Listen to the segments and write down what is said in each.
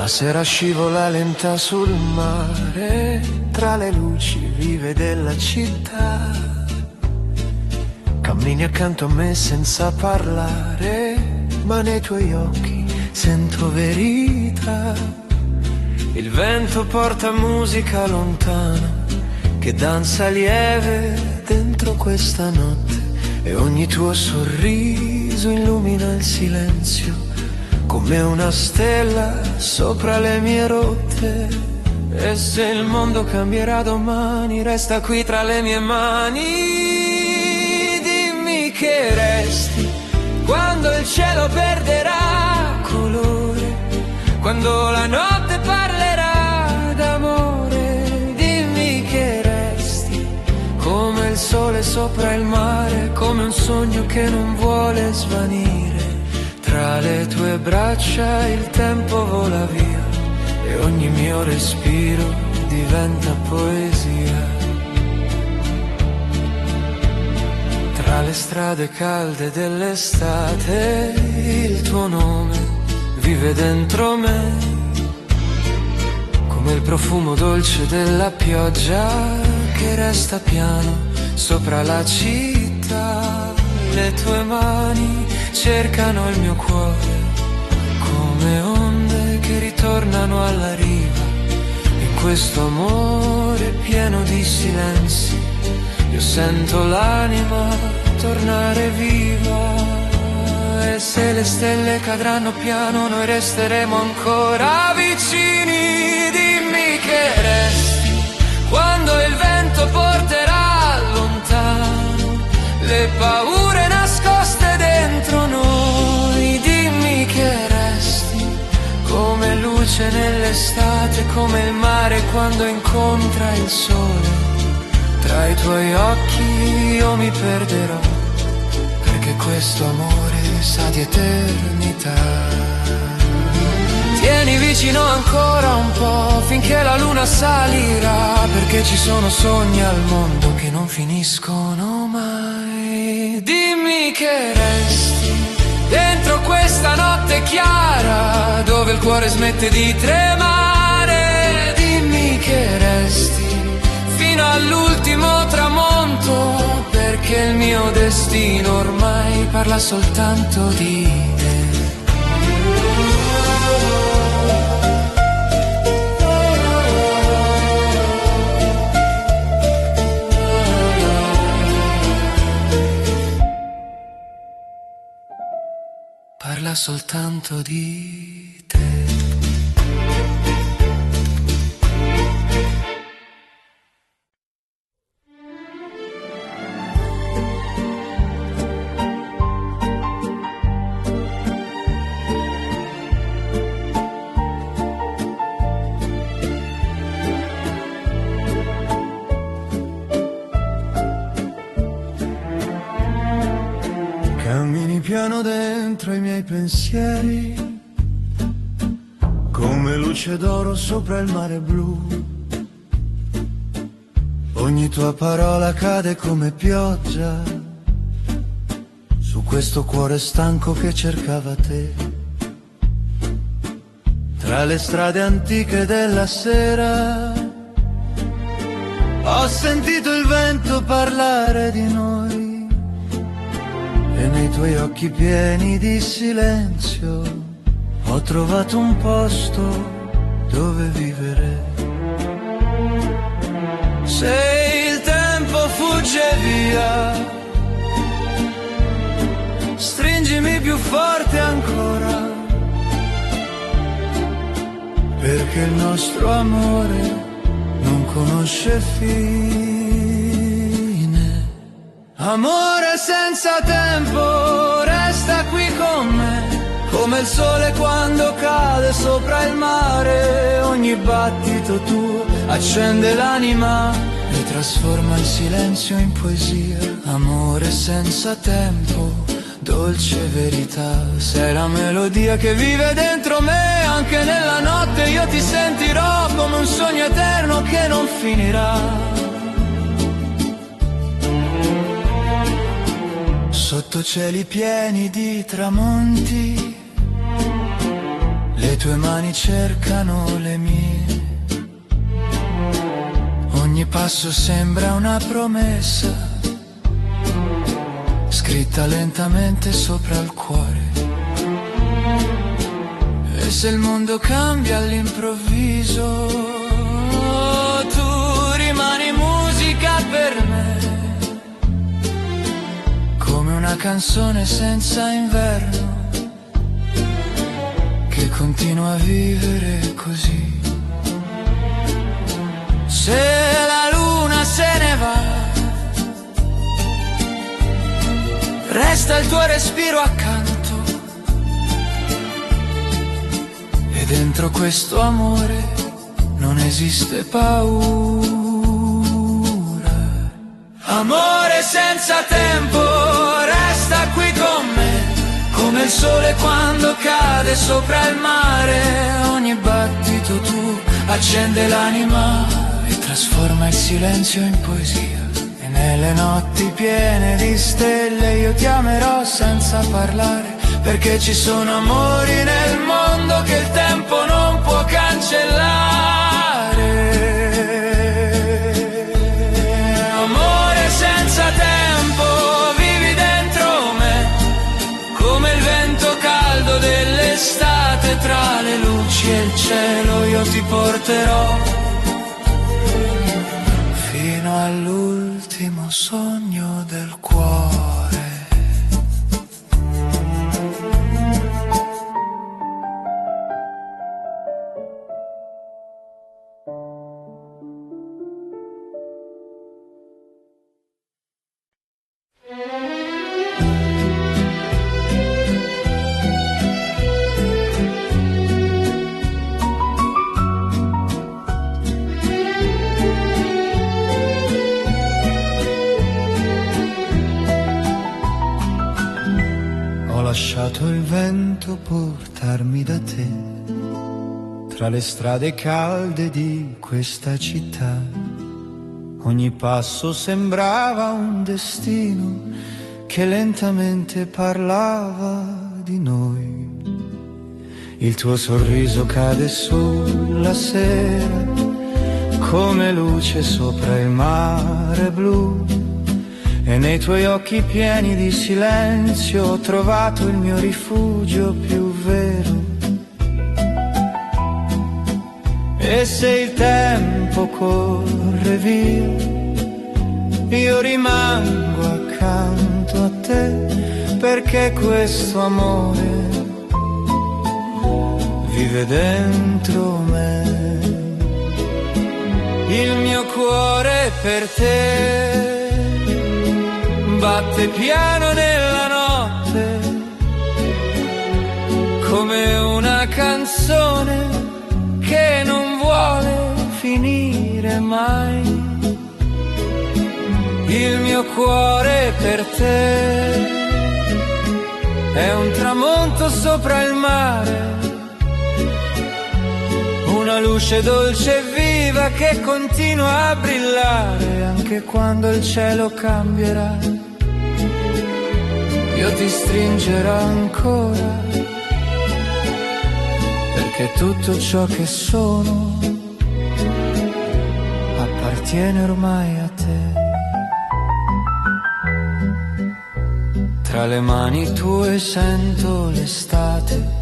La sera scivola lenta sul mare, tra le luci vive della città. Cammini accanto a me senza parlare, ma nei tuoi occhi sento verità. Il vento porta musica lontana, che danza lieve dentro questa notte, e ogni tuo sorriso illumina il silenzio come una stella sopra le mie rotte. E se il mondo cambierà domani, resta qui tra le mie mani. Dimmi che resti quando il cielo perderà colore, quando la notte parlerà d'amore. Dimmi che resti come il sole sopra il mare, come un sogno che non vuole svanire. Tra le tue braccia il tempo vola via e ogni mio respiro diventa poesia. Tra le strade calde dell'estate il tuo nome vive dentro me, come il profumo dolce della pioggia che resta piano sopra la città. Le tue mani cercano il mio cuore come onde che ritornano alla riva. In questo amore pieno di silenzi io sento l'anima tornare viva. E se le stelle cadranno piano noi resteremo ancora vicini. Dimmi che resti quando il vento porterà lontano le paure nascoste dentro noi. Dimmi che resti come luce nell'estate, come il mare quando incontra il sole. Tra i tuoi occhi io mi perderò, perché questo amore sa di eternità. Tieni vicino ancora un po' finché la luna salirà, perché ci sono sogni al mondo che non finiscono mai. Dimmi che resti dentro questa notte chiara, dove il cuore smette di tremare. Dimmi che resti fino all'ultimo tramonto, perché il mio destino ormai parla soltanto di te. Parla soltanto di te. Cammini piano dentro i miei pensieri, come luce d'oro sopra il mare blu. Ogni tua parola cade come pioggia su questo cuore stanco che cercava te. Tra le strade antiche della sera ho sentito il vento parlare di noi, e nei tuoi occhi pieni di silenzio ho trovato un posto dove vivere. Se il tempo fugge via, stringimi più forte ancora, perché il nostro amore non conosce fine. Amore senza tempo, resta qui con me, come il sole quando cade sopra il mare. Ogni battito tuo accende l'anima e trasforma il silenzio in poesia. Amore senza tempo, dolce verità, sei la melodia che vive dentro me. Anche nella notte io ti sentirò come un sogno eterno che non finirà. Sotto cieli pieni di tramonti, le tue mani cercano le mie. Ogni passo sembra una promessa, scritta lentamente sopra il cuore. E se il mondo cambia all'improvviso, tu rimani musica per me, come una canzone senza inverno, che continua a vivere così. Se la luna se ne va, resta il tuo respiro accanto, e dentro questo amore non esiste paura. Amore senza tempo, resta qui con me, come il sole quando cade sopra il mare. Ogni battito tu accende l'anima e trasforma il silenzio in poesia. E nelle notti piene di stelle io ti amerò senza parlare, perché ci sono amori nel mondo che il tempo non può cancellare. Amore senza tempo, vivi dentro me, come il vento caldo dell'estate. Tra le luci e il cielo io ti porterò fino all'ultimo sogno del cuore. Ho lasciato il vento portarmi da te, tra le strade calde di questa città. Ogni passo sembrava un destino che lentamente parlava di noi. Il tuo sorriso cade sulla sera come luce sopra il mare blu, e nei tuoi occhi pieni di silenzio ho trovato il mio rifugio più vero. E se il tempo corre via, io rimango accanto a te, perché questo amore vive dentro me. Il mio cuore per te batte piano nella notte, come una canzone che non vuole finire mai. Il mio cuore per te è un tramonto sopra il mare, una luce dolce e viva che continua a brillare anche quando il cielo cambierà. Io ti stringerò ancora, perché tutto ciò che sono appartiene ormai a te. Tra le mani tue sento l'estate,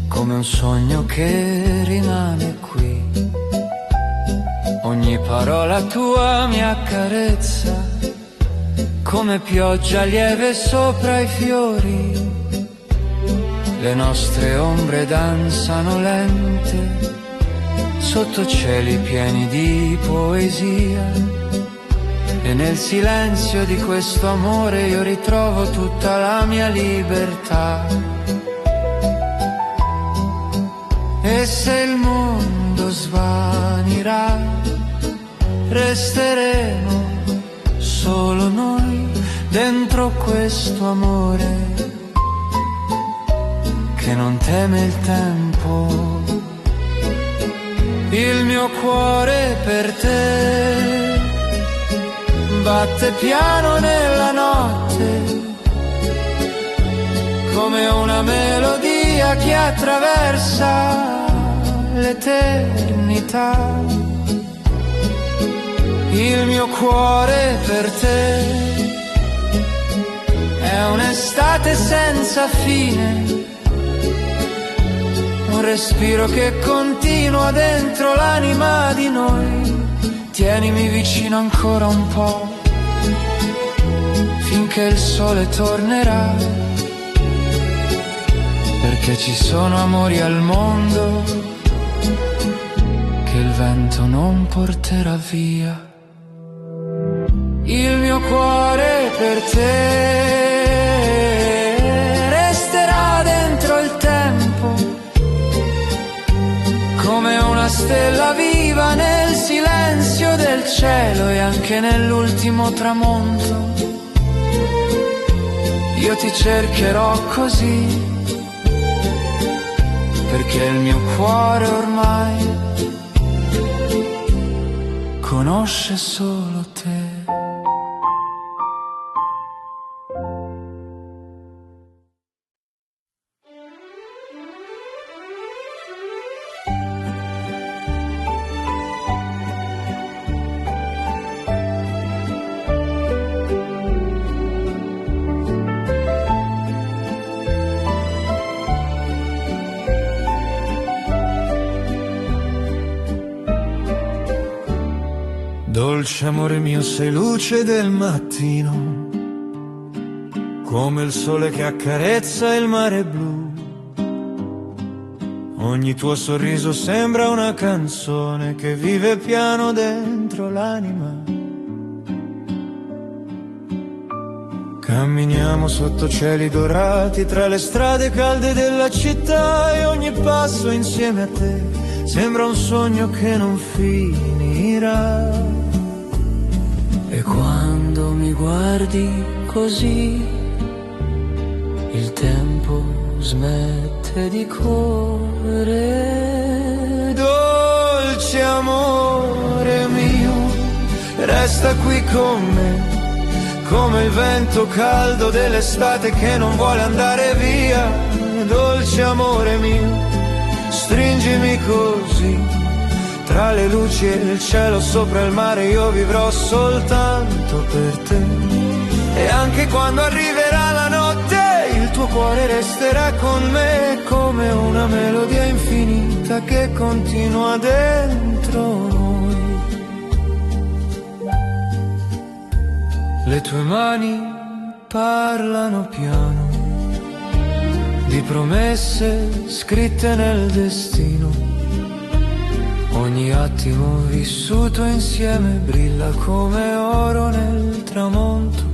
come un sogno che rimane qui. Ogni parola tua mi accarezza, come pioggia lieve sopra i fiori. Le nostre ombre danzano lente sotto cieli pieni di poesia, e nel silenzio di questo amore io ritrovo tutta la mia libertà. E se il mondo svanirà, resteremo solo noi dentro questo amore che non teme il tempo. Il mio cuore per te batte piano nella notte, come una melodia che attraversa l'eternità. Il mio cuore per te è un'estate senza fine, un respiro che continua dentro l'anima di noi. Tienimi vicino ancora un po', finché il sole tornerà, perché ci sono amori al mondo che il vento non porterà via. Il mio cuore per te resterà dentro il tempo, come una stella viva nel silenzio del cielo e anche nell'ultimo tramonto. Io ti cercherò così, perché il mio cuore ormai conosce solo te. Dolce amore mio, sei luce del mattino, come il sole che accarezza il mare blu. Ogni tuo sorriso sembra una canzone che vive piano dentro l'anima. Camminiamo sotto cieli dorati tra le strade calde della città e ogni passo insieme a te sembra un sogno che non finirà. E quando mi guardi così, il tempo smette di correre. Dolce amore mio, resta qui con me, come il vento caldo dell'estate che non vuole andare via. Dolce amore mio, stringimi così, tra le luci e il cielo sopra il mare io vivrò soltanto per te. E anche quando arriverà la notte il tuo cuore resterà con me, come una melodia infinita che continua dentro noi. Le tue mani parlano piano di promesse scritte nel destino. Ogni attimo vissuto insieme brilla come oro nel tramonto.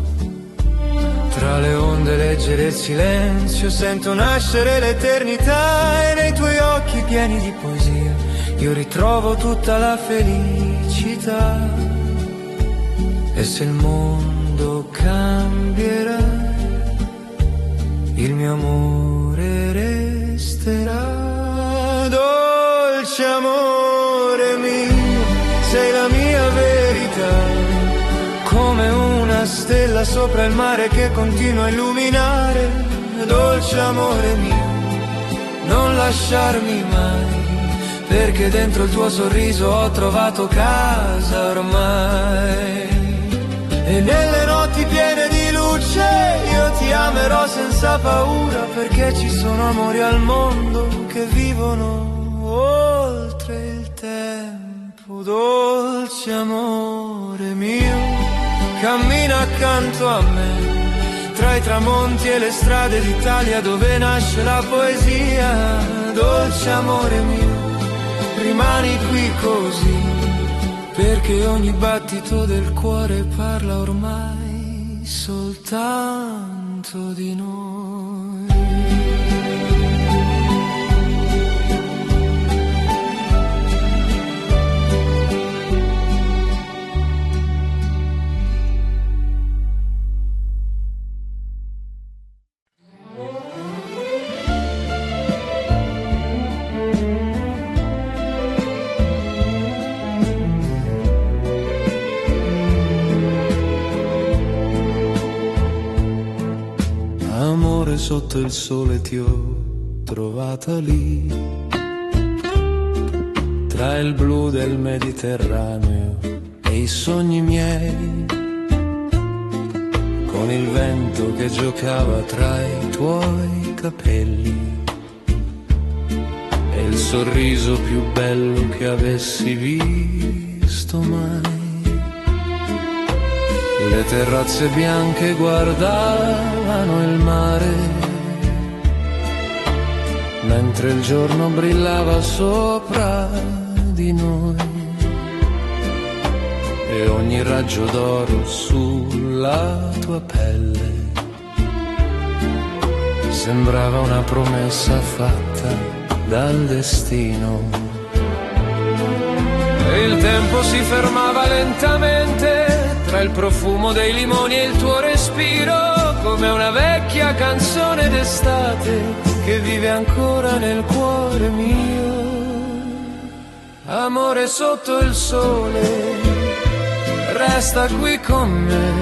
Tra le onde leggere il silenzio sento nascere l'eternità e nei tuoi occhi pieni di poesia io ritrovo tutta la felicità. E se il mondo cambierà, il mio amore resterà. Dolce amore mio, sei la mia verità, come una stella sopra il mare che continua a illuminare. Dolce amore mio, non lasciarmi mai, perché dentro il tuo sorriso ho trovato casa ormai. E nelle notti piene di luce io ti amerò senza paura, perché ci sono amori al mondo che vivono oltre il tempo. Dolce amore mio, cammina accanto a me, tra i tramonti e le strade d'Italia dove nasce la poesia. Dolce amore mio, rimani qui così, perché ogni battito del cuore parla ormai soltanto di noi. Sotto il sole ti ho trovata lì, tra il blu del Mediterraneo e i sogni miei, con il vento che giocava tra i tuoi capelli e il sorriso più bello che avessi visto mai. Le terrazze bianche guardavano il mare, mentre il giorno brillava sopra di noi, e ogni raggio d'oro sulla tua pelle sembrava una promessa fatta dal destino. E il tempo si fermava lentamente tra il profumo dei limoni e il tuo respiro, come una vecchia canzone d'estate che vive ancora nel cuore mio. Amore sotto il sole, resta qui con me,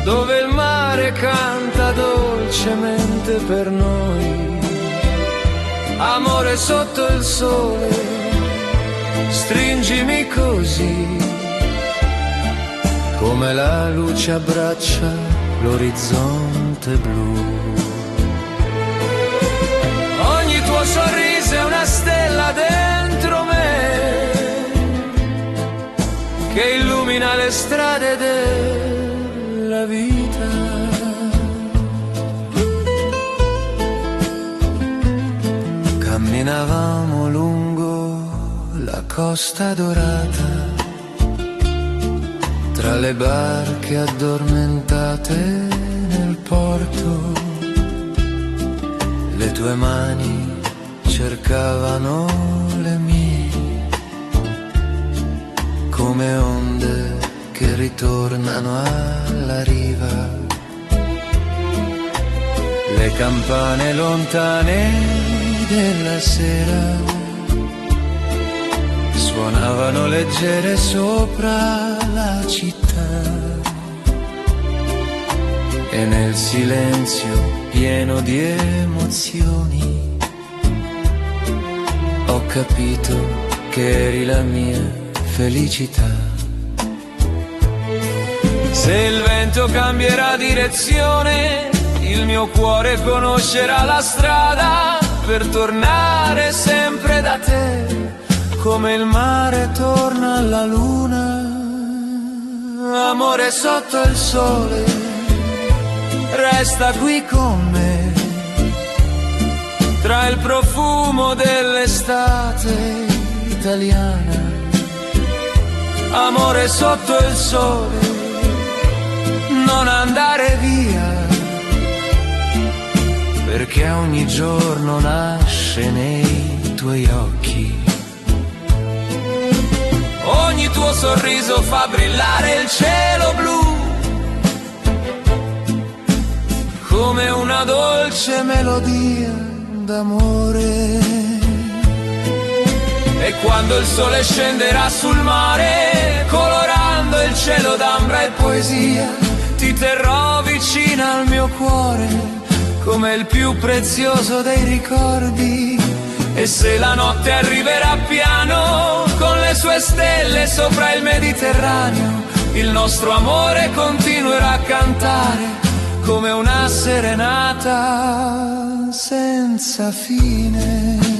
dove il mare canta dolcemente per noi. Amore sotto il sole, stringimi così, come la luce abbraccia l'orizzonte blu. Ogni tuo sorriso è una stella dentro me, che illumina le strade della vita. Camminavamo lungo la costa dorata, tra le barche addormentate nel porto. Le tue mani cercavano le mie, come onde che ritornano alla riva. Le campane lontane della sera suonavano leggere sopra la città, e nel silenzio pieno di emozioni ho capito che eri la mia felicità. Se il vento cambierà direzione, il mio cuore conoscerà la strada per tornare sempre da te, come il mare torna alla luna. Amore sotto il sole, resta qui con me, tra il profumo dell'estate italiana. Amore sotto il sole, non andare via, perché ogni giorno nasce nei tuoi occhi. Ogni tuo sorriso fa brillare il cielo blu, come una dolce melodia d'amore. E quando il sole scenderà sul mare, colorando il cielo d'ambra e poesia, ti terrò vicina al mio cuore, come il più prezioso dei ricordi. E se la notte arriverà piano, con le sue stelle sopra il Mediterraneo, il nostro amore continuerà a cantare, come una serenata senza fine.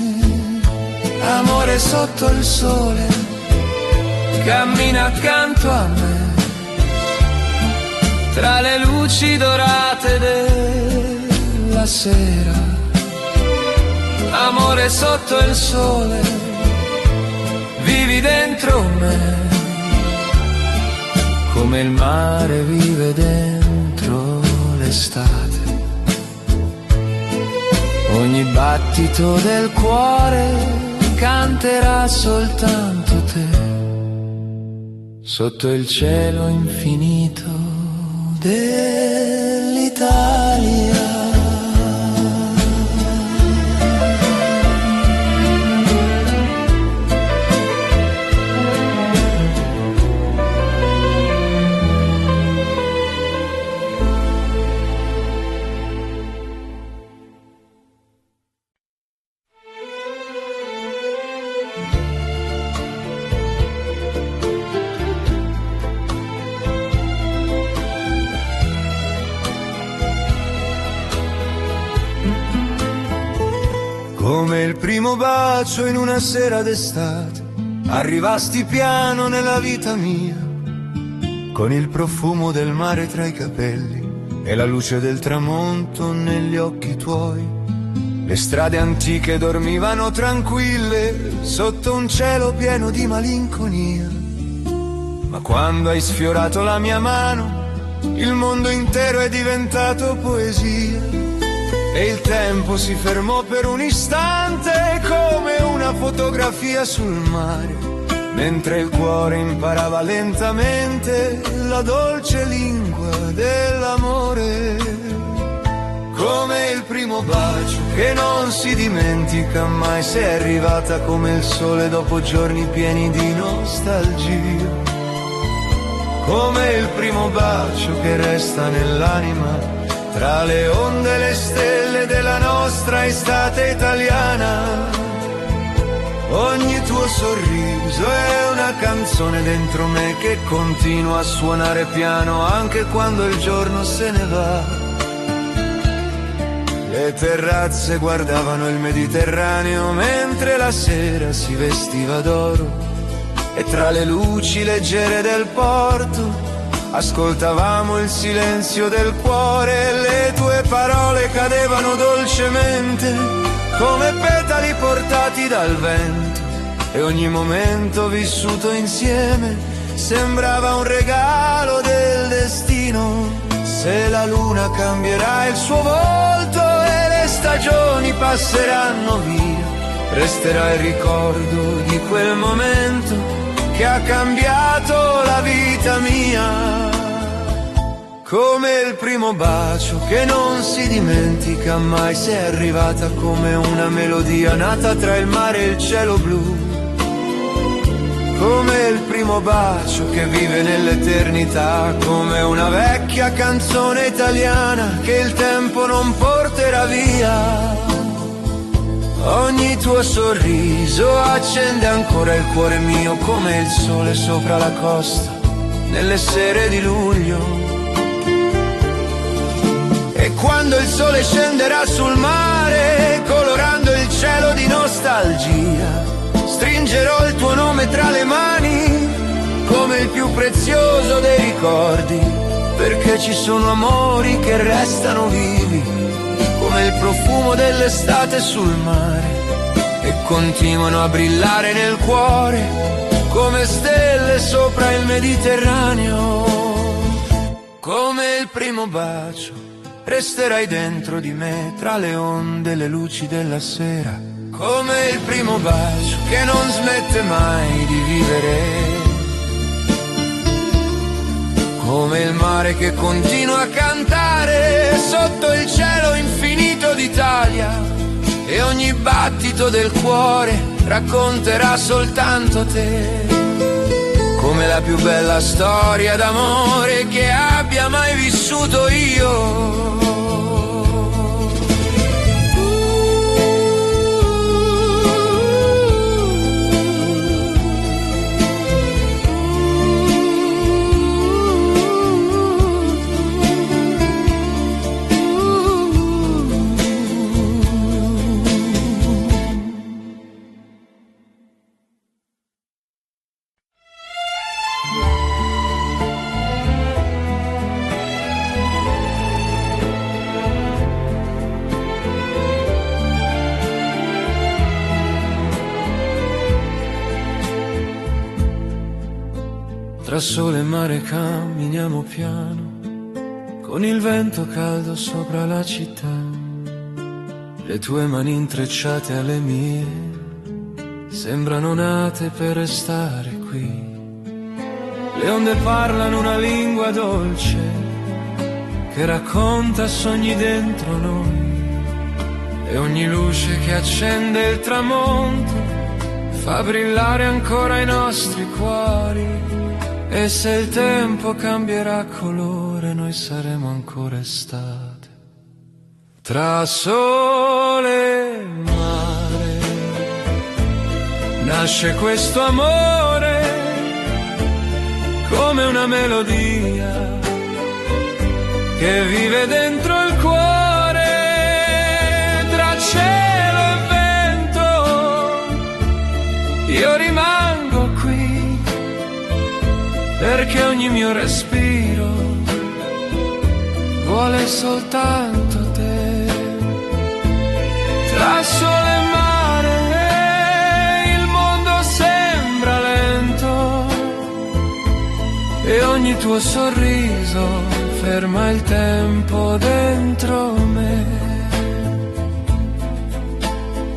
Amore sotto il sole, cammina accanto a me, tra le luci dorate della sera. Amore sotto il sole, vivi dentro me, come il mare vive dentro l'estate. Ogni battito del cuore canterà soltanto te, sotto il cielo infinito dell'Italia. Come il primo bacio in una sera d'estate, arrivasti piano nella vita mia, con il profumo del mare tra i capelli e la luce del tramonto negli occhi tuoi. Le strade antiche dormivano tranquille sotto un cielo pieno di malinconia, ma quando hai sfiorato la mia mano il mondo intero è diventato poesia. E il tempo si fermò per un istante come una fotografia sul mare, mentre il cuore imparava lentamente la dolce lingua dell'amore. Come il primo bacio che non si dimentica mai, sei arrivata come il sole dopo giorni pieni di nostalgia. Come il primo bacio che resta nell'anima tra le onde e le stelle della nostra estate italiana. Ogni tuo sorriso è una canzone dentro me che continua a suonare piano anche quando il giorno se ne va. Le terrazze guardavano il Mediterraneo mentre la sera si vestiva d'oro, e tra le luci leggere del porto ascoltavamo il silenzio del cuore. Le tue parole cadevano dolcemente come petali portati dal vento, e ogni momento vissuto insieme sembrava un regalo del destino. Se la luna cambierà il suo volto e le stagioni passeranno via, resterà il ricordo di quel momento che ha cambiato la vita mia. Come il primo bacio che non si dimentica mai, sei arrivata come una melodia nata tra il mare e il cielo blu. Come il primo bacio che vive nell'eternità, come una vecchia canzone italiana che il tempo non porterà via. Ogni tuo sorriso accende ancora il cuore mio come il sole sopra la costa nelle sere di luglio. E quando il sole scenderà sul mare colorando il cielo di nostalgia, stringerò il tuo nome tra le mani come il più prezioso dei ricordi, perché ci sono amori che restano vivi come il profumo dell'estate sul mare e continuano a brillare nel cuore come stelle sopra il Mediterraneo. Come il primo bacio resterai dentro di me tra le onde e le luci della sera, come il primo bacio che non smette mai di vivere, come il mare che continua a cantare sotto il cielo infinito d'Italia, e ogni battito del cuore racconterà soltanto te, come la più bella storia d'amore che abbia mai vissuto io. Tra sole e mare camminiamo piano, con il vento caldo sopra la città, le tue mani intrecciate alle mie, sembrano nate per restare qui. Le onde parlano una lingua dolce, che racconta sogni dentro noi, e ogni luce che accende il tramonto fa brillare ancora i nostri cuori. E se il tempo cambierà colore, noi saremo ancora estate. Tra sole e mare nasce questo amore come una melodia che vive dentro il cuore. Tra cielo e perché ogni mio respiro vuole soltanto te. Tra sole e mare il mondo sembra lento e ogni tuo sorriso ferma il tempo dentro me.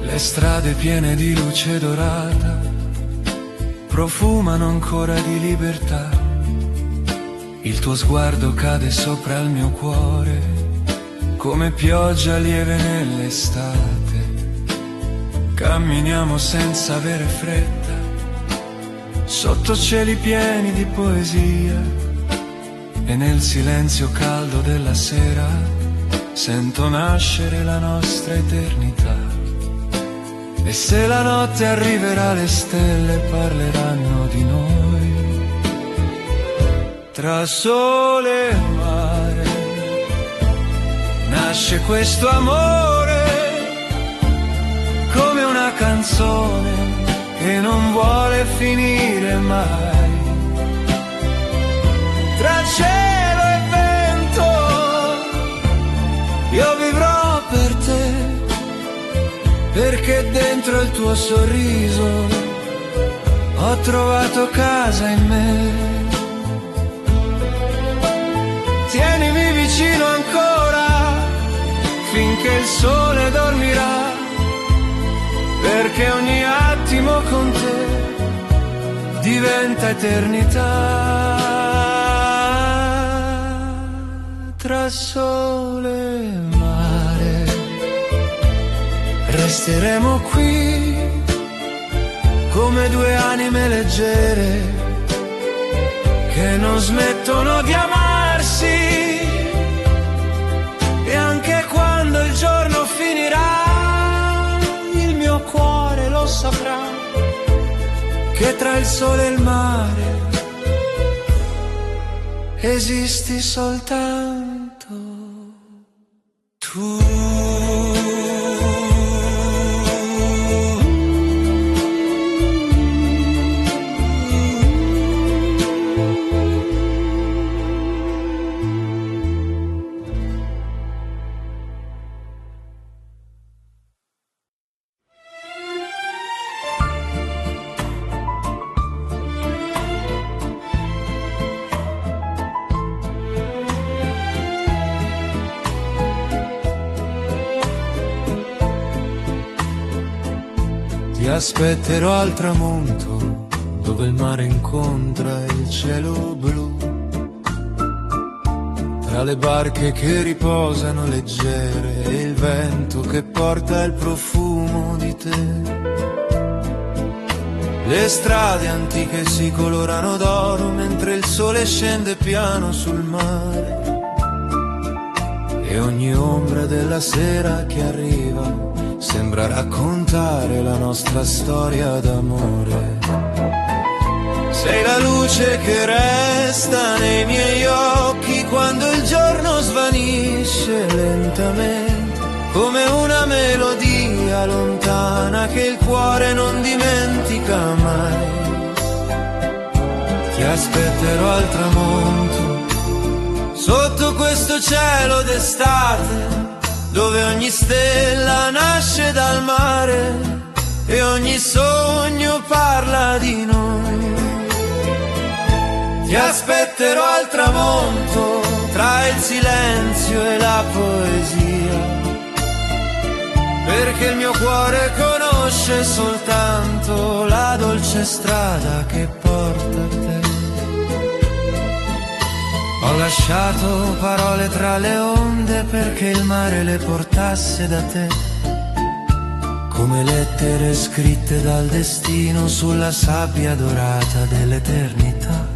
Le strade piene di luce dorata profumano ancora di libertà. Il tuo sguardo cade sopra il mio cuore come pioggia lieve nell'estate. Camminiamo senza avere fretta sotto cieli pieni di poesia e nel silenzio caldo della sera sento nascere la nostra eternità. E se la notte arriverà le stelle parleranno di noi. Tra sole e mare nasce questo amore come una canzone che non vuole finire mai. Tra cielo e vento io vivrò per te, perché dentro il tuo sorriso ho trovato casa in me. Tienimi vicino ancora finché il sole dormirà, perché ogni attimo con te diventa eternità. Tra sole e mare resteremo qui come due anime leggere che non smettono di amarsi. E anche quando il giorno finirà, il mio cuore lo saprà, che tra il sole e il mare esisti soltanto tu. Ti aspetterò al tramonto, dove il mare incontra il cielo blu, tra le barche che riposano leggere e il vento che porta il profumo di te. Le strade antiche si colorano d'oro mentre il sole scende piano sul mare, e ogni ombra della sera che arriva sembra raccontare la nostra storia d'amore. Sei la luce che resta nei miei occhi quando il giorno svanisce lentamente, come una melodia lontana che il cuore non dimentica mai. Ti aspetterò al tramonto, sotto questo cielo d'estate, dove ogni stella nasce dal mare e ogni sogno parla di noi. Ti aspetterò al tramonto, tra il silenzio e la poesia, perché il mio cuore conosce soltanto la dolce strada che porta a te. Ho lasciato parole tra le onde perché il mare le portasse da te, come lettere scritte dal destino sulla sabbia dorata dell'eternità.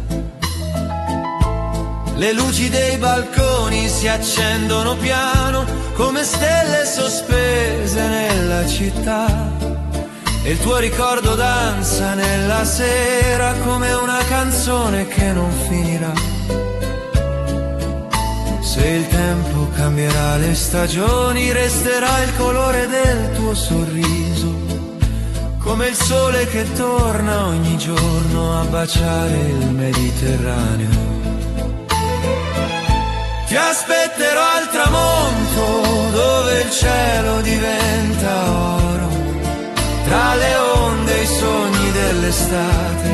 Le luci dei balconi si accendono piano come stelle sospese nella città, e il tuo ricordo danza nella sera come una canzone che non finirà. Se il tempo cambierà le stagioni, resterà il colore del tuo sorriso, come il sole che torna ogni giorno a baciare il Mediterraneo. Ti aspetterò al tramonto dove il cielo diventa oro, tra le onde e i sogni dell'estate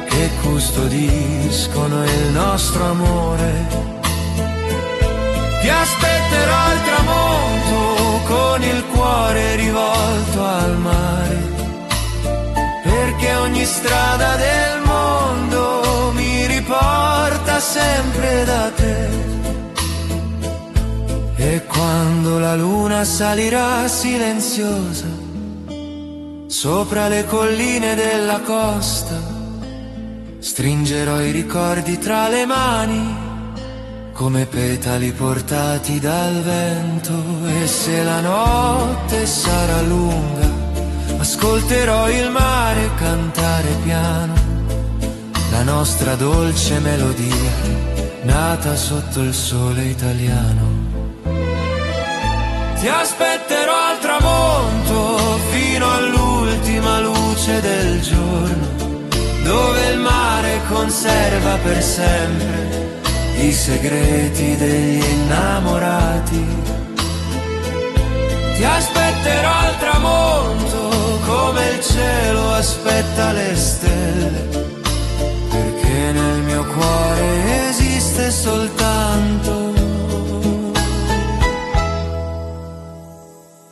che custodiscono il nostro amore. Ti aspetterò al tramonto con il cuore rivolto al mare, perché ogni strada del mondo mi riporta sempre da te. E quando la luna salirà silenziosa sopra le colline della costa, stringerò i ricordi tra le mani come petali portati dal vento. E se la notte sarà lunga, ascolterò il mare cantare piano la nostra dolce melodia nata sotto il sole italiano. Ti aspetterò al tramonto fino all'ultima luce del giorno, dove il mare conserva per sempre i segreti degli innamorati. Ti aspetterò al tramonto come il cielo aspetta le stelle, perché nel mio cuore esiste soltanto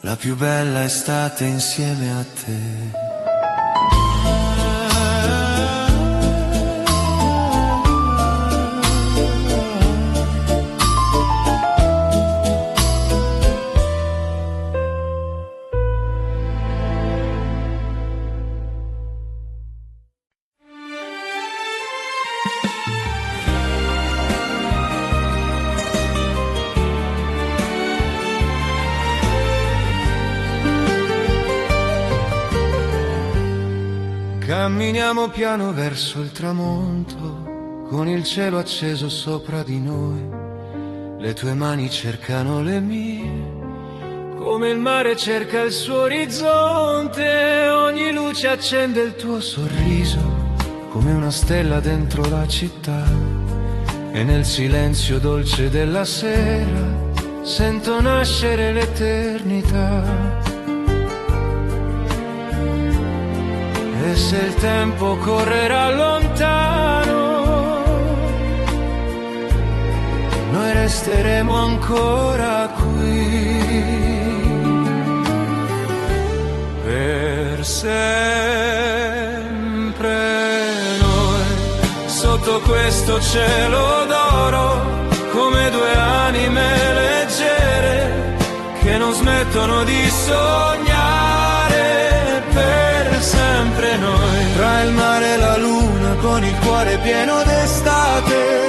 la più bella estate insieme a te. Camminiamo piano verso il tramonto, con il cielo acceso sopra di noi. Le tue mani cercano le mie, come il mare cerca il suo orizzonte. Ogni luce accende il tuo sorriso, come una stella dentro la città. E nel silenzio dolce della sera sento nascere l'eternità. E se il tempo correrà lontano, noi resteremo ancora qui per sempre. Noi sotto questo cielo d'oro, come due anime leggere che non smettono di sognare. Per sempre noi, tra il mare e la luna, con il cuore pieno d'estate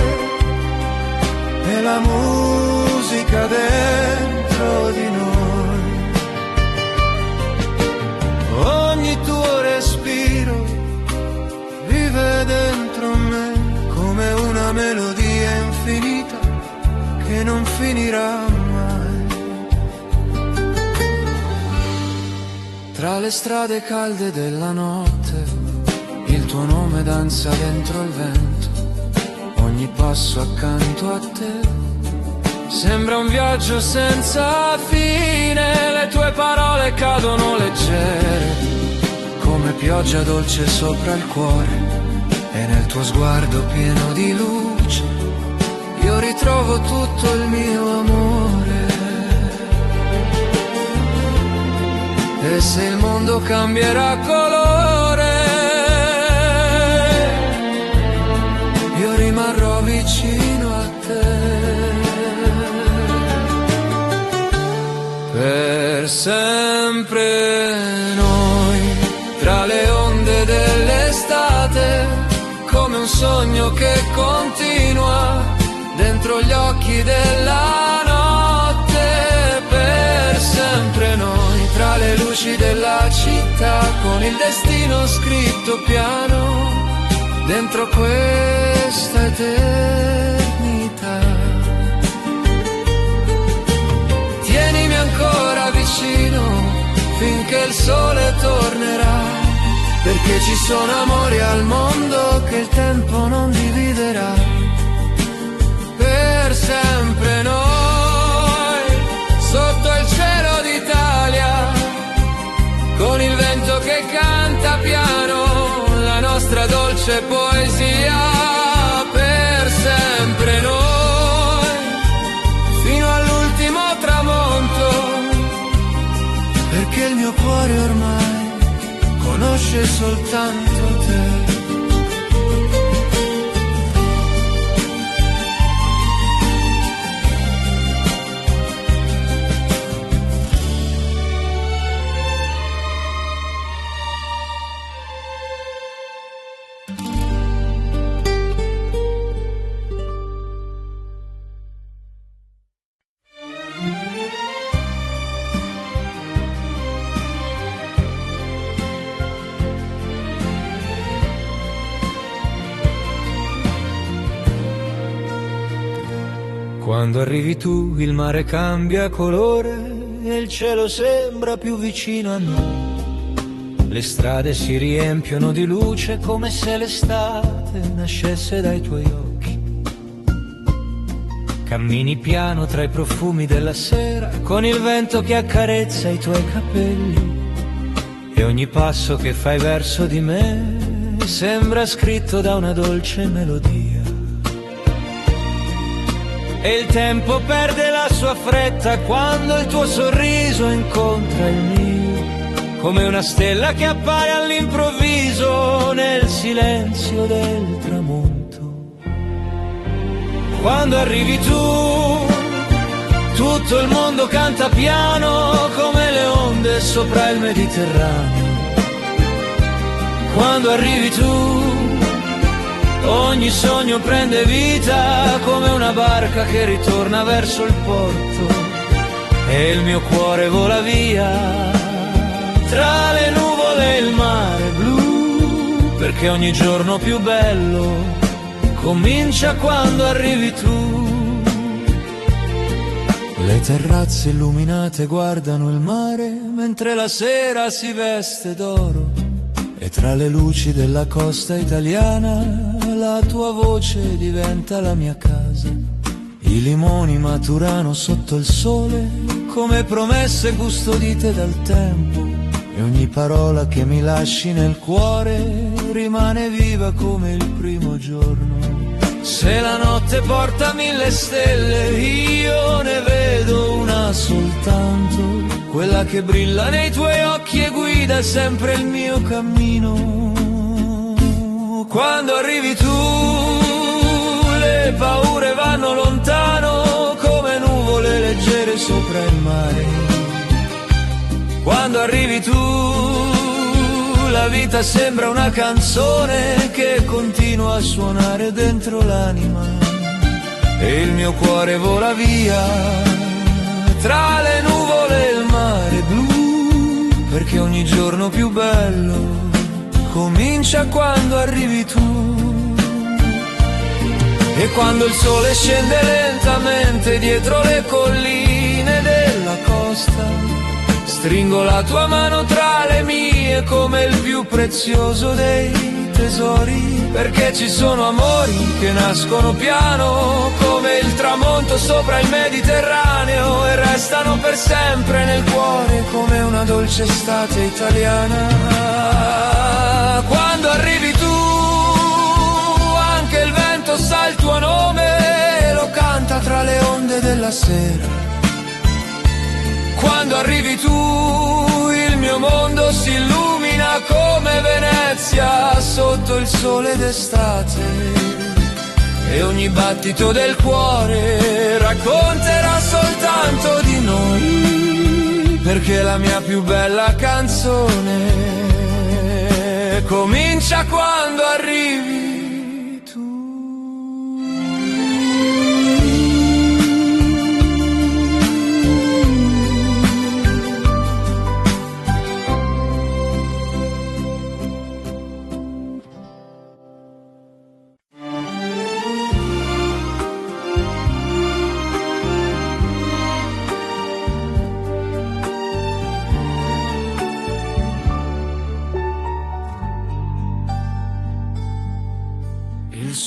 e la musica dentro di noi. Ogni tuo respiro vive dentro me come una melodia infinita che non finirà mai. Tra le strade calde della notte, il tuo nome danza dentro il vento. Ogni passo accanto a te sembra un viaggio senza fine. Le tue parole cadono leggere, come pioggia dolce sopra il cuore. E nel tuo sguardo pieno di luce io ritrovo tutto il mio amore. E se il mondo cambierà colore, io rimarrò vicino a te. Per sempre noi, tra le onde dell'estate, come un sogno che continua dentro gli occhi della notte. Per sempre noi, tra le luci della città, con il destino scritto piano dentro questa eternità. Tienimi ancora vicino finché il sole tornerà perché ci sono amori al mondo che il tempo non dividerà. Per sempre noi, sotto il cielo d'Italia, con il vento che canta piano, la nostra dolce poesia. Per sempre noi, fino all'ultimo tramonto, perché il mio cuore ormai conosce soltanto te. Quando arrivi tu il mare cambia colore e il cielo sembra più vicino a noi. Le strade si riempiono di luce come se l'estate nascesse dai tuoi occhi. Cammini piano tra i profumi della sera con il vento che accarezza i tuoi capelli e ogni passo che fai verso di me sembra scritto da una dolce melodia. E il tempo perde la sua fretta quando il tuo sorriso incontra il mio, come una stella che appare all'improvviso nel silenzio del tramonto. Quando arrivi tu, tutto il mondo canta piano come le onde sopra il Mediterraneo. Quando arrivi tu, ogni sogno prende vita come una barca che ritorna verso il porto e il mio cuore vola via tra le nuvole e il mare blu, perché ogni giorno più bello comincia quando arrivi tu. Le terrazze illuminate guardano il mare mentre la sera si veste d'oro e tra le luci della costa italiana la tua voce diventa la mia casa. I limoni maturano sotto il sole come promesse custodite dal tempo e ogni parola che mi lasci nel cuore rimane viva come il primo giorno. Se la notte porta 1000 stelle io ne vedo una soltanto, quella che brilla nei tuoi occhi e guida sempre il mio cammino. Quando arrivi tu le paure vanno lontano come nuvole leggere sopra il mare. Quando arrivi tu la vita sembra una canzone che continua a suonare dentro l'anima e il mio cuore vola via tra le nuvole e il mare blu, perché ogni giorno più bello comincia quando arrivi tu. E quando il sole scende lentamente dietro le colline della costa, stringo la tua mano tra le mie come il più prezioso dei tesori, perché ci sono amori che nascono piano come il tramonto sopra il Mediterraneo e restano per sempre nel cuore come una dolce estate italiana. Quando arrivi tu anche il vento sa il tuo nome e lo canta tra le onde della sera. Quando arrivi tu il mio mondo si illumina come Venezia sotto il sole d'estate e ogni battito del cuore racconterà soltanto di noi, perché la mia più bella canzone comincia quando arrivi tu.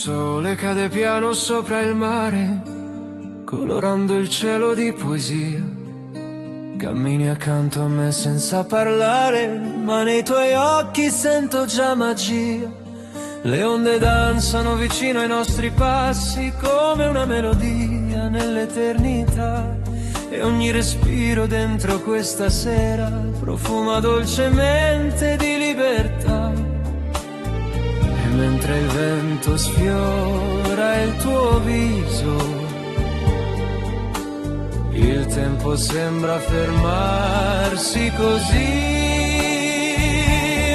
sole cade piano sopra il mare, colorando il cielo di poesia. Cammini accanto a me senza parlare, ma nei tuoi occhi sento già magia. Le onde danzano vicino ai nostri passi come una melodia nell'eternità. E ogni respiro dentro questa sera profuma dolcemente di libertà. E mentre il vento sfiora il tuo viso, il tempo sembra fermarsi così.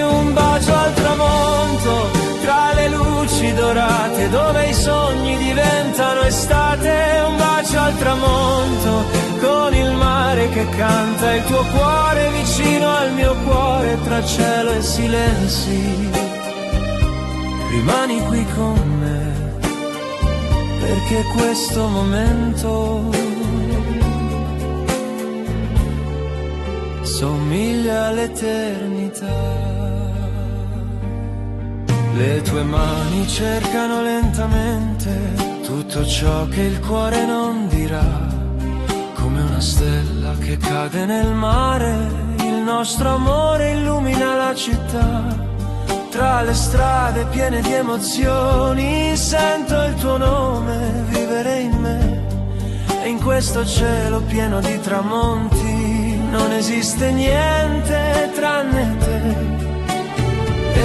Un bacio al tramonto, tra le luci dorate, dove i sogni diventano estate. Un bacio al tramonto, con il mare che canta, il tuo cuore vicino al mio cuore, tra cielo e silenzi. Rimani qui con me, perché questo momento somiglia all'eternità. Le tue mani cercano lentamente tutto ciò che il cuore non dirà, come una stella che cade nel mare. Il nostro amore illumina la città. Tra le strade piene di emozioni sento il tuo nome vivere in me. E in questo cielo pieno di tramonti non esiste niente tranne te.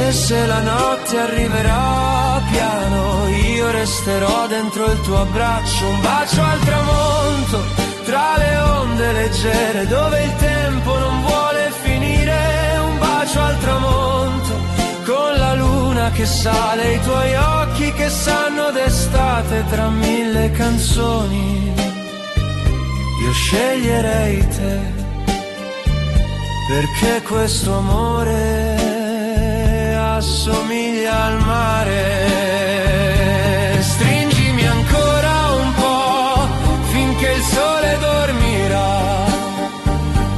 E se la notte arriverà piano, io resterò dentro il tuo abbraccio. Un bacio al tramonto, tra le onde leggere, dove il tempo non vuole finire. Un bacio al tramonto, con la luna che sale, i tuoi occhi che sanno d'estate. Tra mille canzoni io sceglierei te, perché questo amore assomiglia al mare. Stringimi ancora un po' finché il sole dormirà,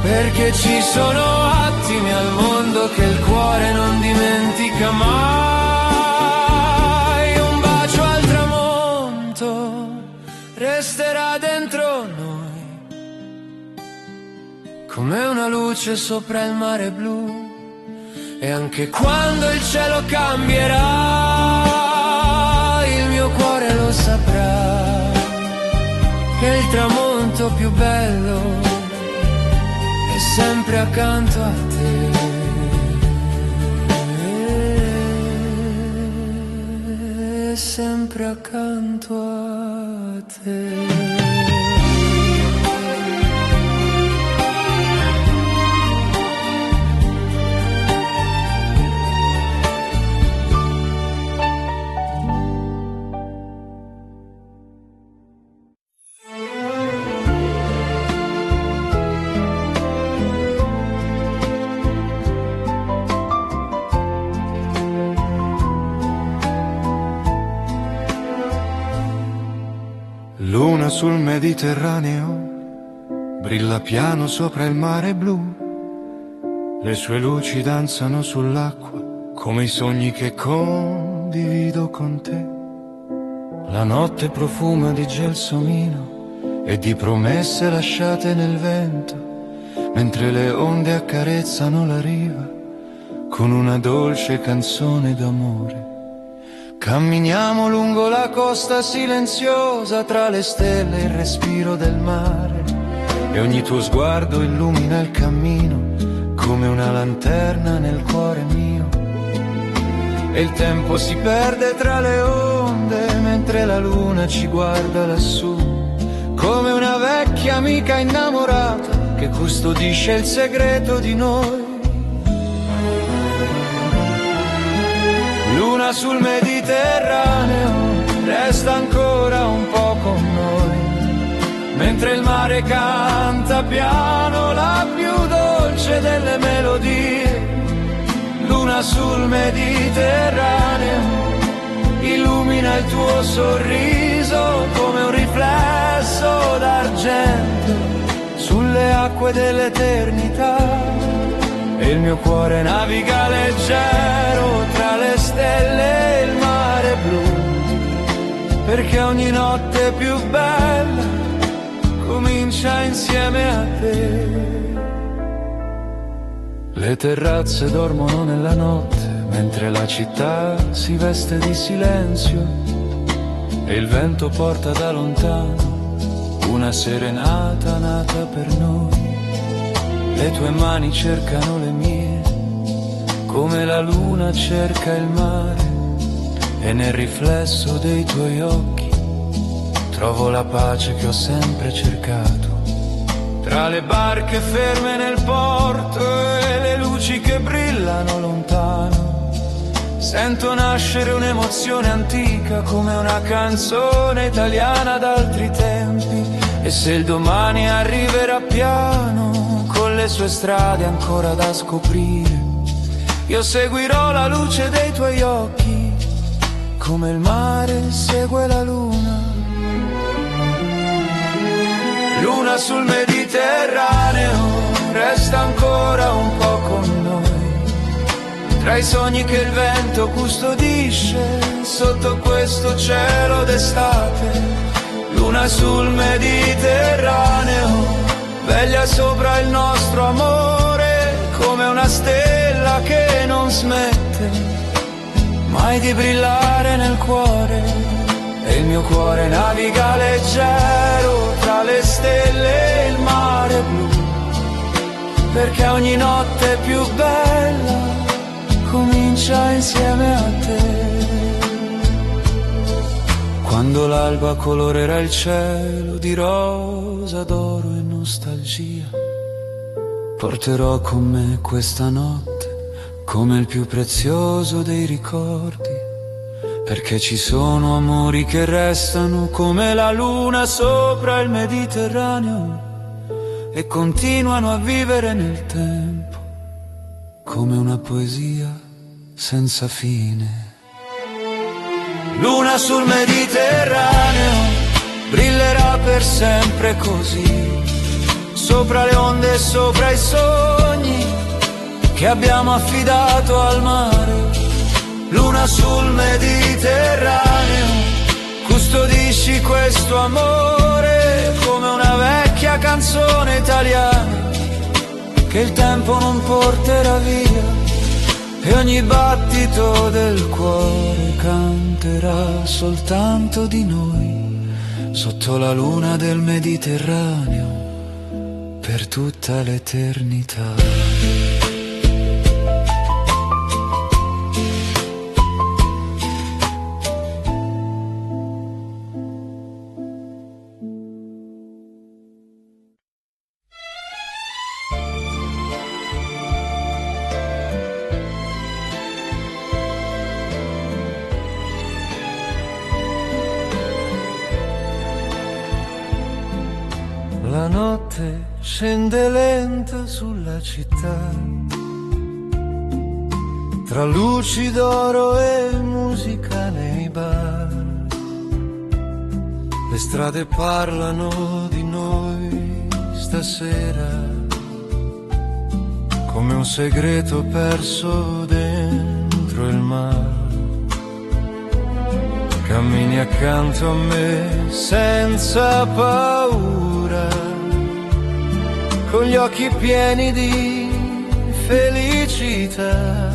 perché ci sono attimi al mondo che il cuore non dimentica mai. Un bacio al tramonto resterà dentro noi, come una luce sopra il mare blu. E anche quando il cielo cambierà, il mio cuore lo saprà, che il tramonto più bello è sempre accanto a te, è sempre accanto a te. Luna sul Mediterraneo, brilla piano sopra il mare blu. Le sue luci danzano sull'acqua, come i sogni che condivido con te. La notte profuma di gelsomino e di promesse lasciate nel vento, mentre le onde accarezzano la riva con una dolce canzone d'amore. Camminiamo lungo la costa silenziosa, tra le stelle e il respiro del mare, e ogni tuo sguardo illumina il cammino come una lanterna nel cuore mio. E il tempo si perde tra le onde mentre la luna ci guarda lassù, come una vecchia amica innamorata che custodisce il segreto di noi. Luna sul Mediterraneo, resta ancora un po' con noi, mentre il mare canta piano la più dolce delle melodie. Luna sul Mediterraneo, illumina il tuo sorriso come un riflesso d'argento sulle acque dell'eternità. E il mio cuore naviga leggero tra le stelle e il mare blu, perché ogni notte più bella comincia insieme a te. Le terrazze dormono nella notte, mentre la città si veste di silenzio e il vento porta da lontano una serenata nata per noi. Le tue mani cercano le mie, come la luna cerca il mare, e nel riflesso dei tuoi occhi trovo la pace che ho sempre cercato. Tra le barche ferme nel porto e le luci che brillano lontano, sento nascere un'emozione antica come una canzone italiana d'altri tempi. E se il domani arriverà piano, con le sue strade ancora da scoprire, io seguirò la luce dei tuoi occhi, come il mare segue la luna. Luna sul Mediterraneo, resta ancora un po' con noi, tra i sogni che il vento custodisce, sotto questo cielo d'estate. Luna sul Mediterraneo, veglia sopra il nostro amore, come una stella che non smette mai di brillare nel cuore. E il mio cuore naviga leggero tra le stelle e il mare blu, perché ogni notte più bella comincia insieme a te. Quando l'alba colorerà il cielo di rosa, d'oro e nostalgia, porterò con me questa notte come il più prezioso dei ricordi, perché ci sono amori che restano come la luna sopra il Mediterraneo e continuano a vivere nel tempo come una poesia senza fine. Luna sul Mediterraneo, brillerà per sempre così, sopra le onde e sopra i sogni che abbiamo affidato al mare. Luna sul Mediterraneo, custodisci questo amore come una vecchia canzone italiana che il tempo non porterà via, e ogni battito del cuore canterà soltanto di noi sotto la luna del Mediterraneo per tutta l'eternità. La notte scende lenta sulla città, tra luci d'oro e musica nei bar. Le strade parlano di noi stasera, come un segreto perso dentro il mar. Cammini accanto a me senza paura, con gli occhi pieni di felicità,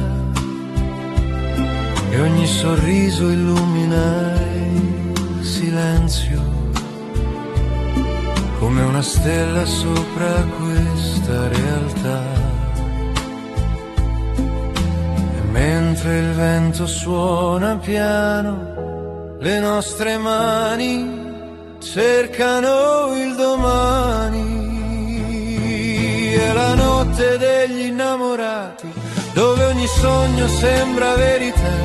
e ogni sorriso illumina il silenzio, come una stella sopra questa realtà. E mentre il vento suona piano, le nostre mani cercano il domani. È la notte degli innamorati, dove ogni sogno sembra verità,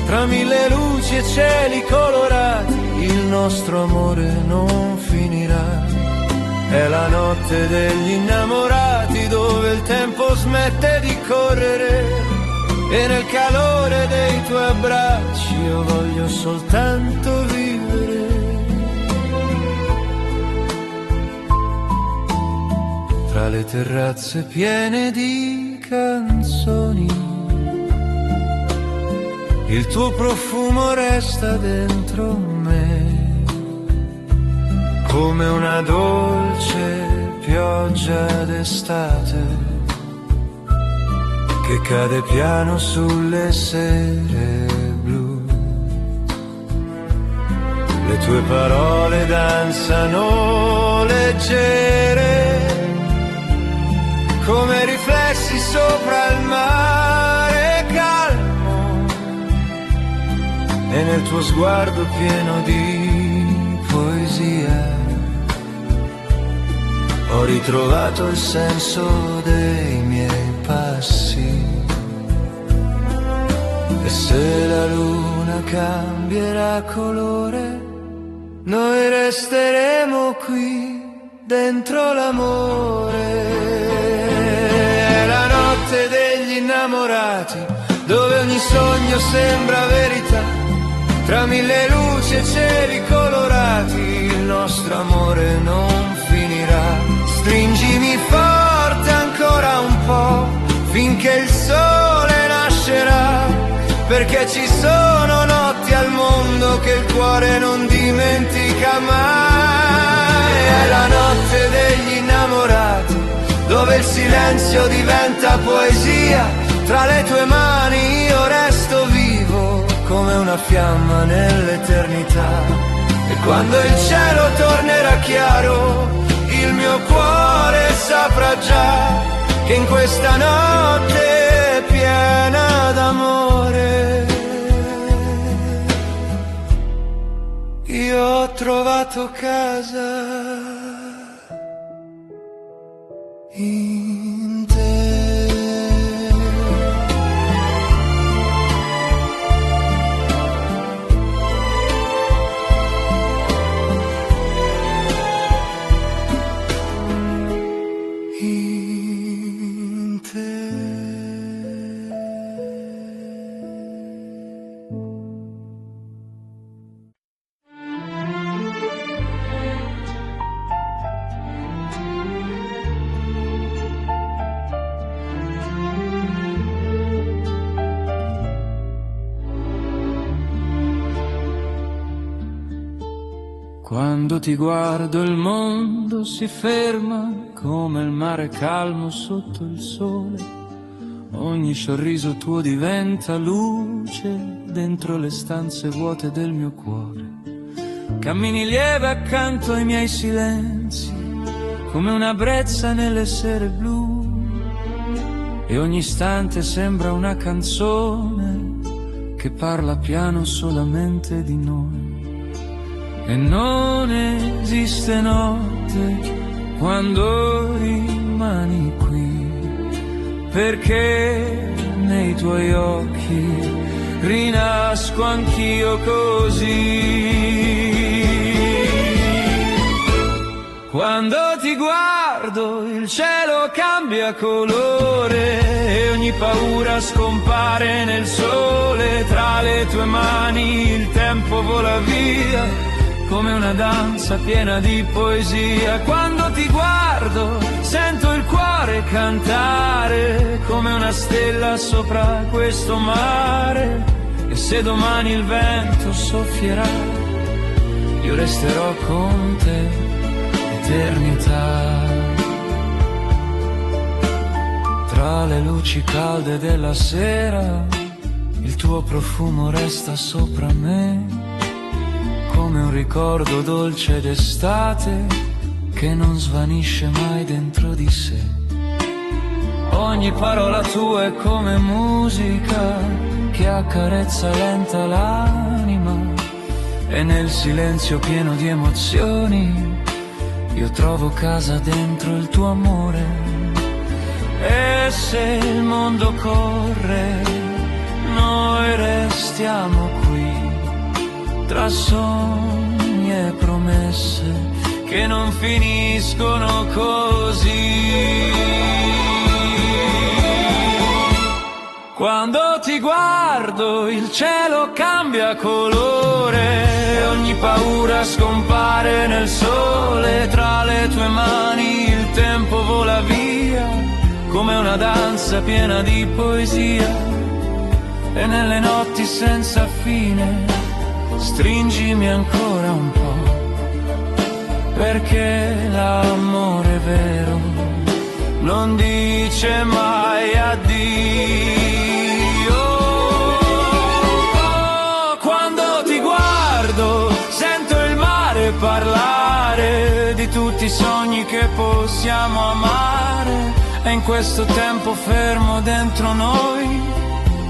tra mille luci e cieli colorati il nostro amore non finirà. È la notte degli innamorati, dove il tempo smette di correre, e nel calore dei tuoi abbracci io voglio soltanto vivere. Tra le terrazze piene di canzoni, il tuo profumo resta dentro me, come una dolce pioggia d'estate che cade piano sulle sere blu. Le tue parole danzano leggere come riflessi sopra il mare calmo, e nel tuo sguardo pieno di poesia ho ritrovato il senso dei miei passi. E se la luna cambierà colore, noi resteremo qui dentro l'amore. È la notte degli innamorati, dove ogni sogno sembra verità. Tra mille luci e cieli colorati, il nostro amore non finirà. Stringimi forte ancora un po', finché il sole nascerà, perché ci sono notti al mondo che il cuore non dimentica mai. È la notte degli innamorati, dove il silenzio diventa poesia. Tra le tue mani io resto vivo come una fiamma nell'eternità. E quando il cielo tornerà chiaro, il mio cuore saprà già che in questa notte piena d'amore io ho trovato casa in te. Quando ti guardo il mondo si ferma come il mare calmo sotto il sole. Ogni sorriso tuo diventa luce dentro le stanze vuote del mio cuore. Cammini lieve accanto ai miei silenzi come una brezza nelle sere blu, e ogni istante sembra una canzone che parla piano solamente di noi. E non esiste notte quando rimani qui, perché nei tuoi occhi rinasco anch'io così. Quando ti guardo il cielo cambia colore e ogni paura scompare nel sole. Tra le tue mani il tempo vola via come una danza piena di poesia. Quando ti guardo sento il cuore cantare come una stella sopra questo mare. E se domani il vento soffierà, io resterò con te eternità. Tra le luci calde della sera il tuo profumo resta sopra me, come un ricordo dolce d'estate che non svanisce mai dentro di sé. Ogni parola tua è come musica che accarezza lenta l'anima, e nel silenzio pieno di emozioni io trovo casa dentro il tuo amore. E se il mondo corre, noi restiamo qui tra sogni e promesse che non finiscono così. Quando ti guardo il cielo cambia colore, ogni paura scompare nel sole. Tra le tue mani il tempo vola via come una danza piena di poesia. e nelle notti senza fine stringimi ancora un po', perché l'amore vero non dice mai addio. Oh, quando ti guardo sento il mare parlare di tutti i sogni che possiamo amare, e in questo tempo fermo dentro noi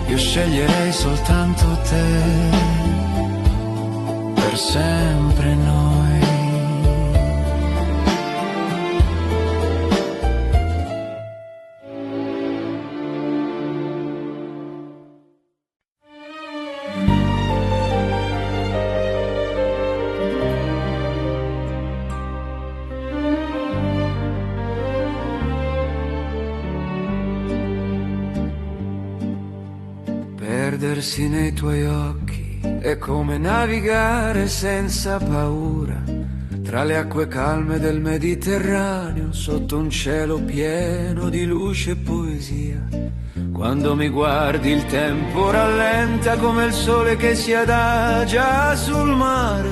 io sceglierei soltanto te, per sempre noi. Perdersi nei tuoi occhi è come navigare senza paura tra le acque calme del Mediterraneo, sotto un cielo pieno di luce e poesia. Quando mi guardi il tempo rallenta come il sole che si adagia sul mare,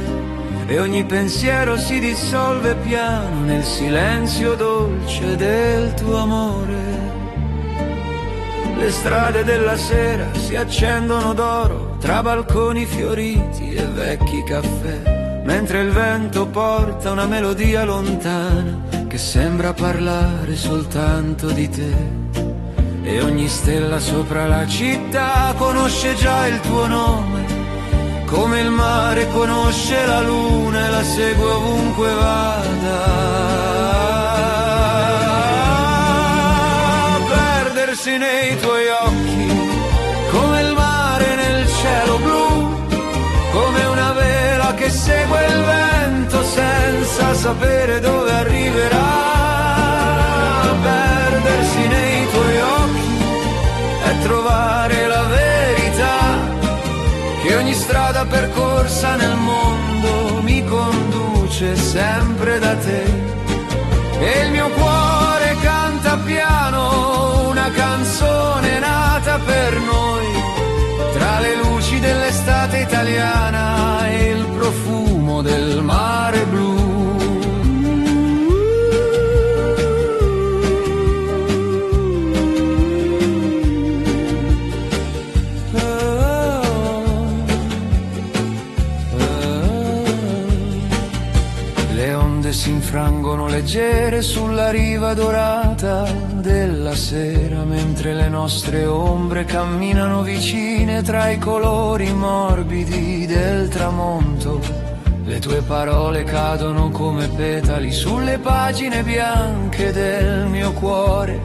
e ogni pensiero si dissolve piano nel silenzio dolce del tuo amore. Le strade della sera si accendono d'oro tra balconi fioriti e vecchi caffè, mentre il vento porta una melodia lontana che sembra parlare soltanto di te. E ogni stella sopra la città conosce già il tuo nome, come il mare conosce la luna e la segue ovunque vada. Nei tuoi occhi, come il mare nel cielo blu, come una vela che segue il vento senza sapere dove arriverà. Perdersi nei tuoi occhi è trovare la verità, che ogni strada percorsa nel mondo mi conduce sempre da te. E il mio cuore canta piano una canzone nata per noi, tra le luci dell'estate italiana e il profumo del mare blu. Le onde si infrangono leggere sulla riva dorata della sera, mentre le nostre ombre camminano vicine tra i colori morbidi del tramonto. Le tue parole cadono come petali sulle pagine bianche del mio cuore,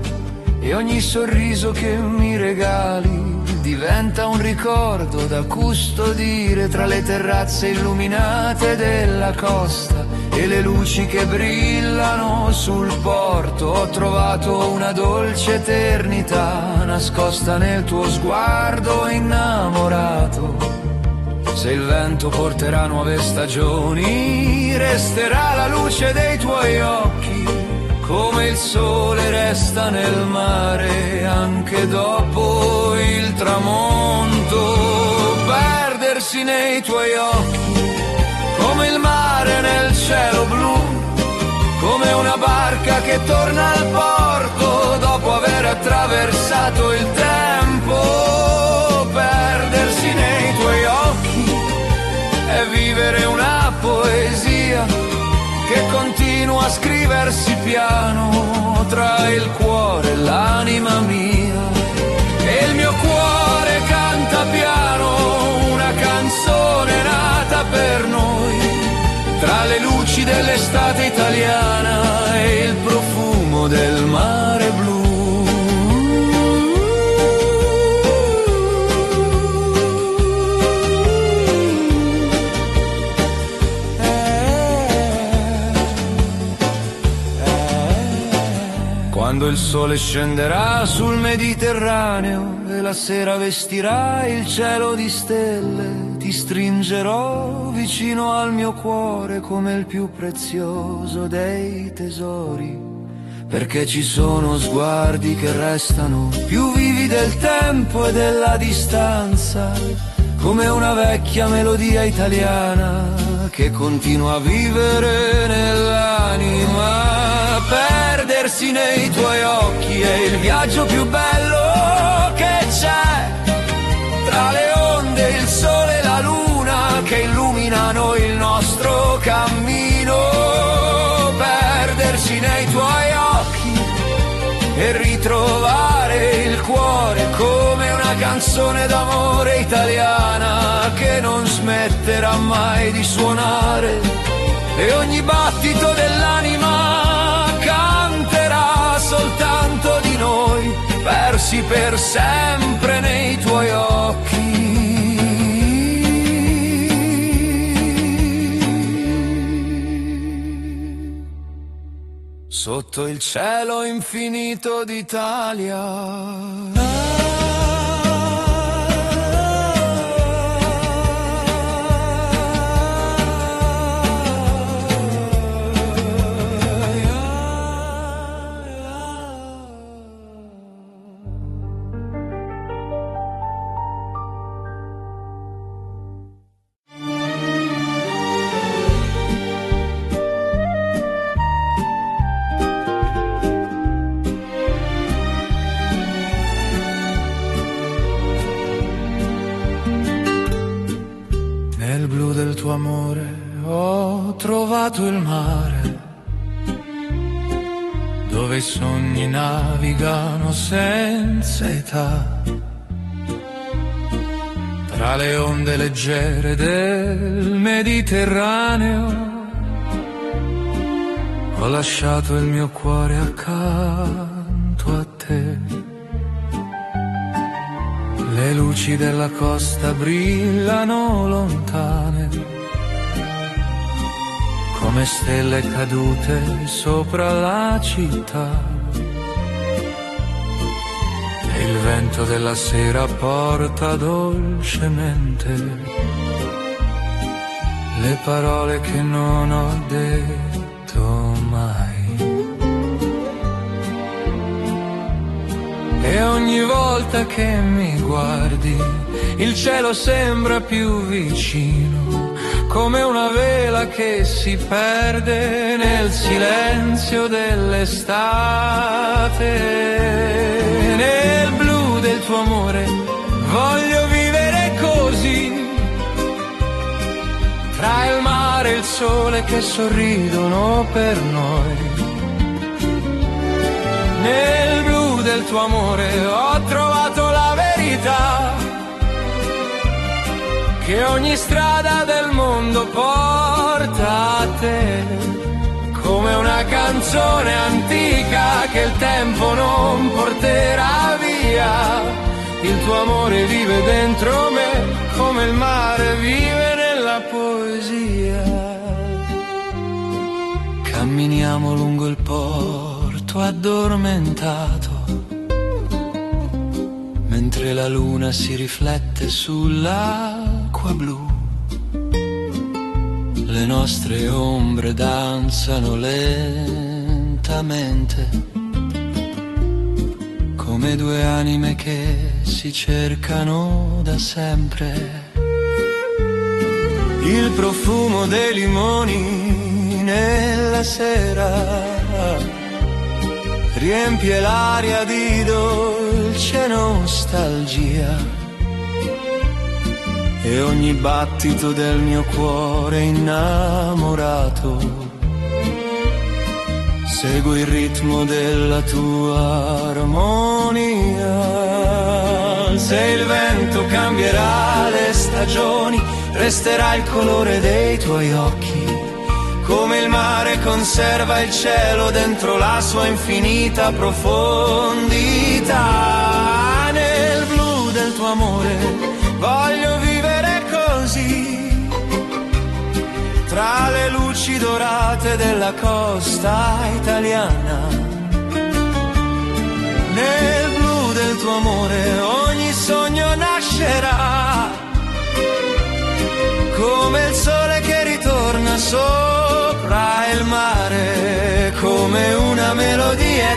e ogni sorriso che mi regali diventa un ricordo da custodire tra le terrazze illuminate della costa e le luci che brillano sul porto. Ho trovato una dolce eternità nascosta nel tuo sguardo innamorato. Se il vento porterà nuove stagioni, resterà la luce dei tuoi occhi, come il sole resta nel mare anche dopo il tramonto. Perdersi nei tuoi occhi, come il mare nel cielo blu, come una barca che torna al porto dopo aver attraversato il tempo. Perdersi nei tuoi occhi è vivere una poesia che continua a scriversi piano tra il cuore e l'anima mia. E il mio cuore canta piano una canzone nata per noi, tra le luci dell'estate italiana e il profumo del mare blu. Quando il sole scenderà sul Mediterraneo e la sera vestirà il cielo di stelle, ti stringerò vicino al mio cuore come il più prezioso dei tesori, perché ci sono sguardi che restano più vivi del tempo e della distanza, come una vecchia melodia italiana che continua a vivere nell'anima. Perdersi nei tuoi occhi è il viaggio più bello che c'è, tra le onde, il sole e la luna che illuminano il nostro cammino. Perdersi nei tuoi occhi e ritrovare il cuore come una canzone d'amore italiana che non smetterà mai di suonare, e ogni battito dell'anima canterà soltanto di noi, persi per sempre nei tuoi occhi. Sotto il cielo infinito d'Italia. Nel blu del tuo amore ho trovato il mare, dove i sogni navigano senza età, tra le onde leggere del Mediterraneo. Ho lasciato il mio cuore accanto a te. Le luci della costa brillano lontane, come stelle cadute sopra la città. E il vento della sera porta dolcemente le parole che non ho detto mai. E ogni volta che mi guardi il cielo sembra più vicino, come una vela che si perde nel silenzio dell'estate. Nel blu del tuo amore voglio vivere così, tra il mare e il sole che sorridono per noi. Nel blu del tuo amore ho trovato la verità, che ogni strada del mondo porta a te, come una canzone antica che il tempo non porterà via. Il tuo amore vive dentro me, come il mare vive nella poesia. Camminiamo lungo il porto addormentato, mentre la luna si riflette sull'acqua blu. Le nostre ombre danzano lentamente, come due anime che si cercano da sempre. Il profumo dei limoni nella sera riempie l'aria di dolce nostalgia, e ogni battito del mio cuore innamorato segue il ritmo della tua armonia. Se il vento cambierà le stagioni, resterà il colore dei tuoi occhi, come il mare conserva il cielo dentro la sua infinita profondità. Nel blu del tuo amore voglio vivere così, tra le luci dorate della costa italiana. Nel blu del tuo amore ogni sogno nascerà, come il sole che ritorna sopra il mare, come una melodia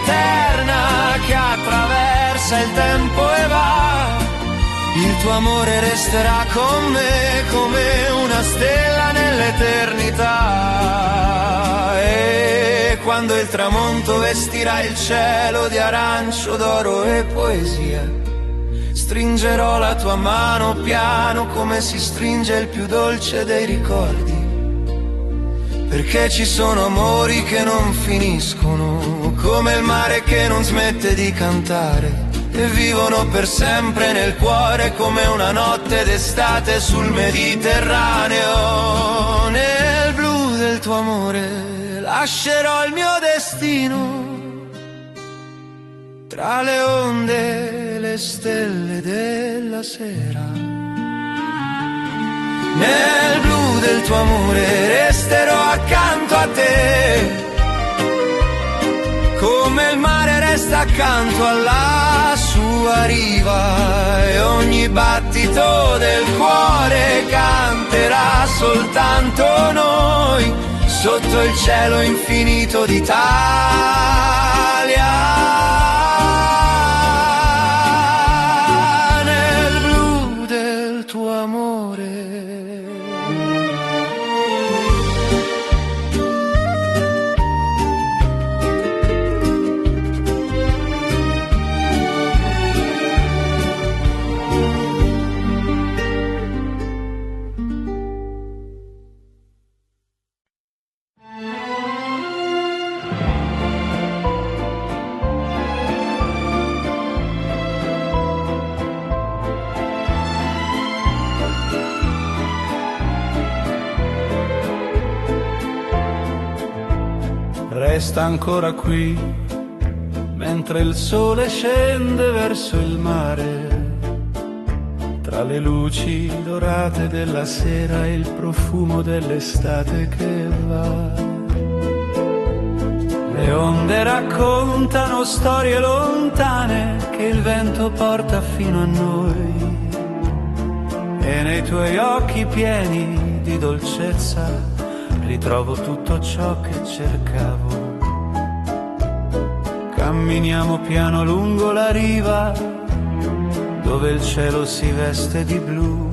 passa il tempo e va, il tuo amore resterà con me come una stella nell'eternità. E quando il tramonto vestirà il cielo di arancio, d'oro e poesia, stringerò la tua mano piano come si stringe il più dolce dei ricordi. Perché ci sono amori che non finiscono, come il mare che non smette di cantare, e vivono per sempre nel cuore come una notte d'estate sul Mediterraneo. Nel blu del tuo amore lascerò il mio destino, tra le onde e le stelle della sera. Nel blu del tuo amore resterò accanto a te, come il mare resta accanto alla sua riva, e ogni battito del cuore canterà soltanto noi, sotto il cielo infinito d'Italia. Nel blu del tuo amore. Resta ancora qui, mentre il sole scende verso il mare, tra le luci dorate della sera e il profumo dell'estate che va. Le onde raccontano storie lontane che il vento porta fino a noi, e nei tuoi occhi pieni di dolcezza ritrovo tutto ciò che cercavo. Camminiamo piano lungo la riva, dove il cielo si veste di blu,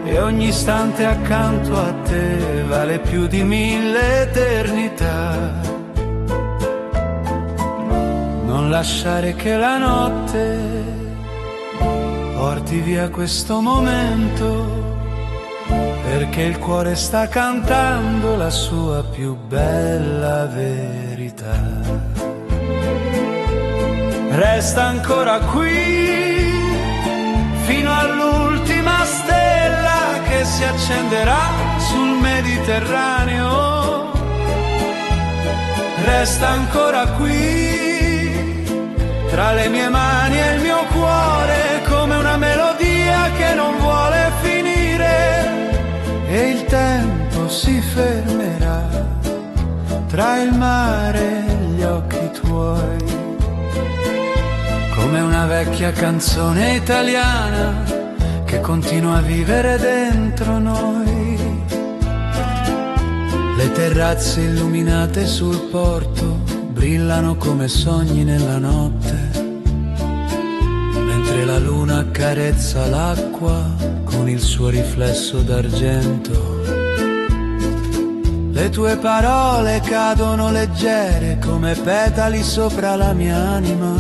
e ogni istante accanto a te vale più di 1000 eternità. Non lasciare che la notte porti via questo momento, perché il cuore sta cantando la sua più bella verità. Resta ancora qui fino all'ultima stella che si accenderà sul Mediterraneo. Resta ancora qui tra le mie mani e il mio cuore, come una melodia che non vuole finire, e il tempo si fermerà tra il mare e gli occhi tuoi, come una vecchia canzone italiana che continua a vivere dentro noi. Le terrazze illuminate sul porto brillano come sogni nella notte, mentre la luna accarezza l'acqua con il suo riflesso d'argento. Le tue parole cadono leggere come petali sopra la mia anima,